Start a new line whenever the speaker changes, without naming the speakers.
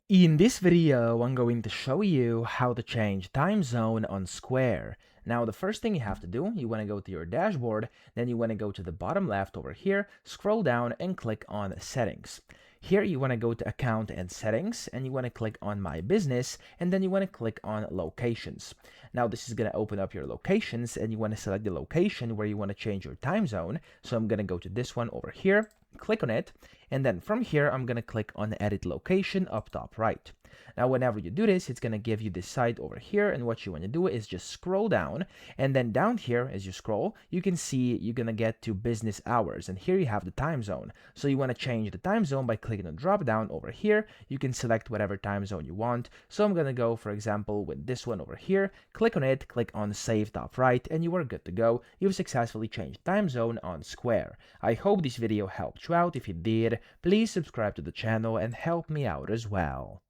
In this video, I'm going to show you how to change time zone on Square. Now, the first thing you have to do, you want to go to your dashboard, then you want to go to the bottom left over here, scroll down and click on Settings. Here you want to go to Account and Settings, and you want to click on My Business, and then you want to click on Locations. Now, this is going to open up your locations, and you want to select the location where you want to change your time zone. So I'm going to go to this one over here, click on it, and then from here I'm going to click on Edit Location up top right. Now whenever you do this, it's going to give you this site over here, and what you want to do is just scroll down, and then down here as you scroll you can see you're going to get to business hours, and here you have the time zone. So you want to change the time zone by clicking on drop down over here. You can select whatever time zone you want, so I'm going to go for example with this one over here, click on it, click on save top right, and you are good to go. You've successfully changed time zone on Square. I hope this video helped you out. If it did, please subscribe to the channel and help me out as well.